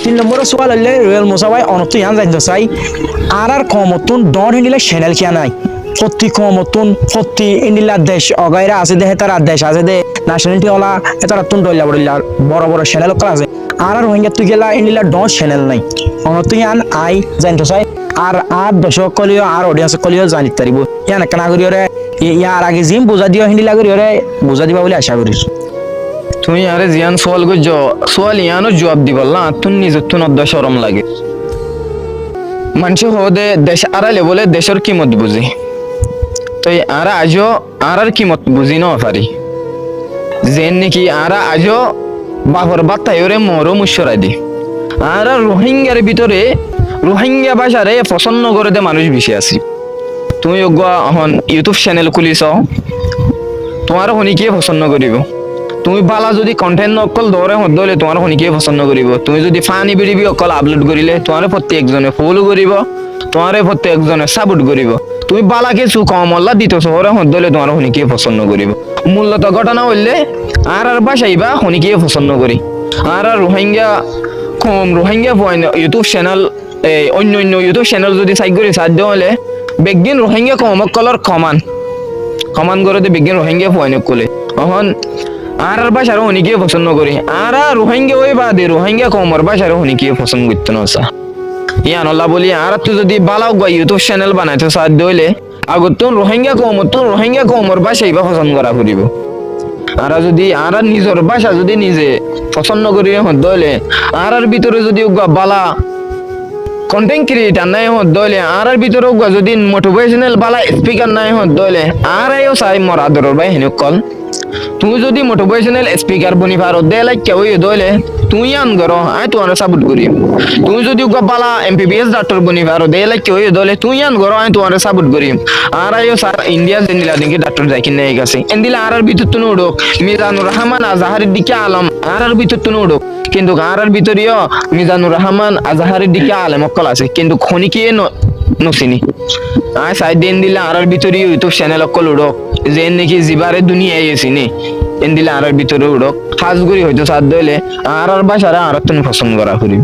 তিন নম্বরের সোয়াল হইলে রয়্যাল মোসাবাই অনত্য ইয়ান জানতে চাই আর কমতুন ডন হিন্দিলা চ্যানেল কিয়া নাই প্রতি কমতুন প্রতি ইন্ডিলার দেশ অগাইরা আছে দে হেতার দেশ আছে দে ন্যাশনালিটি ওলা হেতার তুন ডইলা বড়িলা বড় বড় চ্যানেল আছে আর রোহিঙ্গা তুই গেলা ইন্ডিলার ডন চ্যানেল নাই অনত্য ইয়ান আই জানতে চাই আর দর্শক কলিও আর অডিয়েন্স কলিও জানিতে পারিব ইয়ান কেনা করিওরে ইয়ার আগে জিম বুঝা দিও হিন্দিলা করিওরে বুঝা দিবা বলে আশা করি তুমি আরে জিয়ান সোয়াল গো সোয়াল ইয়ানো জবাব দিবল না তুন নিজের তুন অদ্দ শরম লাগে মানুষ হদে দেশ আড়ালে বলে দেশের কিমত বুঝি তো আর আজও আর কিমত বুঝি ন পারি যেন নাকি আর আজও বাহর বাত্তায়রে মরো মুশ্বরাই দি আর রোহিঙ্গার ভিতরে রোহিঙ্গা ভাষারে পছন্দ করে দে মানুষ বেশি আছি তুমি এখন ইউটিউব চ্যানেল খুলিছ তোমার শুনিকে পছন্দ করিব তুমি বালা যদি কন্টেন্ট অকল দৌড়ে হলে তোমার শুনিকে পছন্দ করিব তুমি যদি ফানি বিড়িবি অকল আপলোড করিলে তোমার প্রত্যেকজনে ফলো করিব তোমার প্রত্যেকজনে সাপোর্ট করিব তুমি বালা কিছু কমল্লা দিত শহরে হলে তোমার শুনিকে পছন্দ করিব মূলত ঘটনা হইলে আর বাসাইবা শুনিকে পছন্দ করি আর রোহিঙ্গা কম রোহিঙ্গা ইউটিউব চ্যানেল অন্য ইউটিউব চ্যানেল যদি সাইড করে সাধ্য হলে বেগিন রোহিঙ্গা কম অকলর কমান করে বেগিন রোহিঙ্গা পয়েন্ট করলে এখন আর বাসার অনেকে পছন্দ করি আর রোহিঙ্গা ওই বাদে রোহিঙ্গা কমর বাসার অনেকে পছন্দ করতে না ইয়ান আল্লাহ বলি আর তুই যদি বালাও গা ইউটিউব চ্যানেল বানাইতে সাহায্য হইলে আগত তো রোহিঙ্গা কমর বাসাই বা পছন্দ করা করিব আর যদি আর নিজের বাসা যদি নিজে পছন্দ করি হইলে আর ভিতরে যদি বালা কন্টেন্ট ক্রিয়েটার নাই হইলে আর ভিতরে যদি মোটিভেশনাল বালা স্পিকার নাই হইলে আর চাই মোর আদরের ভাই হেন কল তুমি যদি মোটিভেশনাল স্পিকার বনি পারো দে লাইক কেউ দইলে তুই আন করো আই তোমার সাপোর্ট করি তুমি যদি বালা এমবিবিএস ডাক্তার বনি পারো দে লাইক কেউ দইলে তুই আন করো আই তোমার সাপোর্ট করি আর আইও স্যার ইন্ডিয়া জেনিলা দিকে ডাক্তার যাই কিনে গেছে এন্দিলা আর ভিতর তুন উড়ক মিজানুর রহমান আজহারের দিকে আলম আর ভিতর তুন উড়ক কিন্তু আর ভিতরেও মিজানুর রহমান আজহারের দিকে আলম অকল আছে কিন্তু খনিকে নসিনি আয় সাইড দিন দিলে আর ভিতরে ইউটিউব চ্যানেল অকল উড়ক যে নাকি জিবারে দুনিয়ায় এসিনি এন দিলে আর ভিতরে উড়ক হাজগুড়ি হয়তো সাধ্য হইলে আর বাসারা আর তুমি পছন্দ করা করিব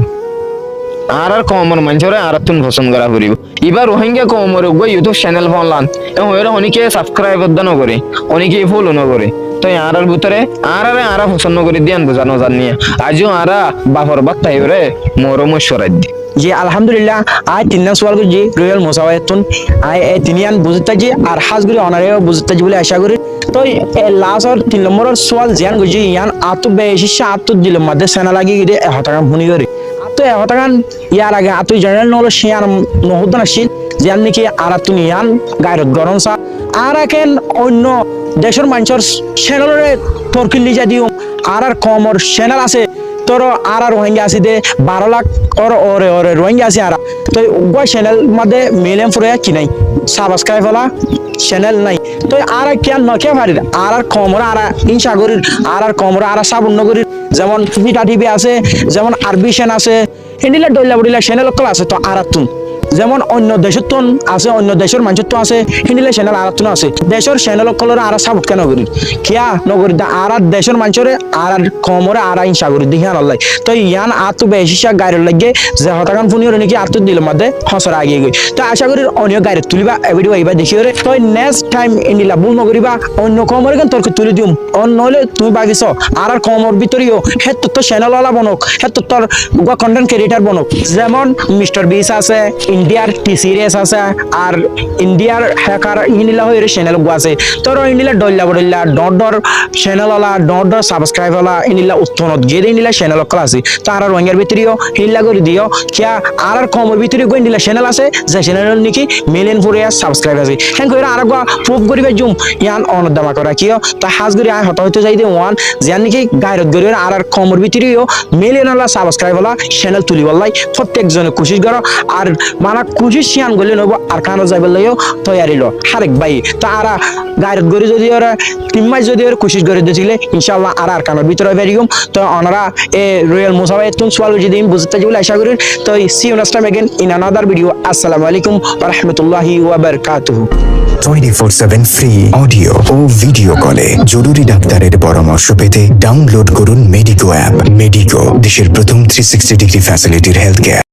আর কমর মানুষের আর তুমি পছন্দ করা করিব এবার রোহিঙ্গা কমর ইউটিউব চ্যানেল বললাম এবং অনেকে সাবস্ক্রাইব করে অনেকে ফলো করে তো আর ভিতরে আর পছন্দ করে দিয়ান বোঝানো জানিয়ে আজও আর বাপর বাত্তাই রে মরম সরাই দি জি আলহামদুলিল্লাহ আই তিনজন সোয়াল করছি রয়্যাল মোসাওয়াতুন আই তিনিয়ান বুঝতে জি আর হাজগুড়ি অনারেও বুঝতে জি বলে আশা করি তো লাস্ট তিন নম্বরের সোয়াল জিয়ান করছি ইয়ান আতো বেশি আতো দিল মধ্যে সেনা লাগি গিয়ে হতাকান ভুনি করে আতো হতাকান ইয়ার আগে আতো জেনারেল নলো শিয়ান নহুদন আসিল জিয়ান নাকি আর আতো ইয়ান গায়রত গরম সা আর এখন অন্য দেশের মানুষের চ্যানেলরে তরকিলি যা দিও আর কমর চ্যানেল আছে তোর আর রোহিঙ্গা আছে দে 12 লাখ ওরে রোহিঙ্গা আছে আর তো ওই চ্যানেল মধ্যে মিলিয়ন ফুরে কি নাই সাবস্ক্রাইব হলা চ্যানেল নাই তো আর কেন নকে পারি আর কমর আর ইনসাগরির আর কমর আর সাবুন্নগরির যেমন পিটা টিভি আছে যেমন আরবিশন আছে হিন্দিলা ডইলা বড়িলা চ্যানেল অকল আছে তো আর তুন যেমন অন্য দেশের তুন আছে অন্য দেশের মানুষের তো আছে হিন্দিলা চ্যানেল আর তুন আছে দেশের চ্যানেল অকলরে আর সাপোর্ট কেন করি কিয়া নগরী আর দেশের মানুষের আর কমরে আর ইনসাগরি দিহান আল্লাহ তো ইয়ান আর তো বেশি গাড়ির লাগে যে হতাকান ফুনিওর নাকি আর তো দিল মধ্যে হসরা আগিয়ে গই তো আশা করি অন্য গাড়ি তুলিবা ভিডিও এইবার দেখি রে তো নেক্সট টাইম ইন্ডিলা ভুল নগরিবা অন্য কমরে কেন তোর তুলি দিম অন্য হলে তুমি বাগিছ আর কমর ভিতরেও হেত তো চ্যানেল ওয়ালা বনক হেত তোর কন্টেন্ট ক্রিয়েটার বনক যেমন মিস্টার বিস আছে ইন্ডিয়ার টি সিরিয়াস আছে আর ইন্ডিয়ার হ্যাকার ইনিলা হয়ে চ্যানেল আছে তোর ইনিলা ডল্লা বড়লা ডর চ্যানেল ওয়ালা ডর সাবস্ক্রাইব ওয়ালা ইনিলা উত্তনত গেরে ইনিলা চ্যানেল অকল আছে তার রঙের ভিতরেও হিল্লা করে দিও কিয়া আর কমর ভিতরে গো ইনিলা চ্যানেল আছে যে চ্যানেল নাকি মিলিয়ন ফুরে সাবস্ক্রাইব আছে হ্যাঁ করে আর প্রুফ করিবে জুম ইয়ান অনদামা করা কিও তা হাজগুড়ি আয় হত হইতে যাইতে ওয়ান যেন নাকি গায়রত গরির আর কমর ভিতরেও মিলিয়ন ওয়ালা সাবস্ক্রাইব ওয়ালা চ্যানেল তুলি বললাই প্রত্যেকজনে কোশিশ করো আর মানা কুচি সিয়ান গলি নব আর কানো যাইবার লাগেও তৈয়ারি লো হারেক ভাই তো আরা গাড়ি গড়ি যদি ওরা 3 মাস যদি ওরা কোশিশ করে দিয়েছিলে ইনশাল্লাহ আর কানোর ভিতরে বেরিয়ে তো ওনারা এ রয়্যাল মুসাওয়ায় তুন সোয়াল যদি বুঝতে বলে আশা করি তো see you next time again in another video আসসালামু আলাইকুম ওয়া রাহমাতুল্লাহি ওয়া বারাকাতুহু 24/7 ফ্রি অডিও ও ভিডিও কলে জরুরি ডাক্তারের পরামর্শ পেতে ডাউনলোড করুন মেডিকো অ্যাপ। মেডিকো, দেশের প্রথম 360 ডিগ্রি ফ্যাসিলিটির হেলথ কেয়ার।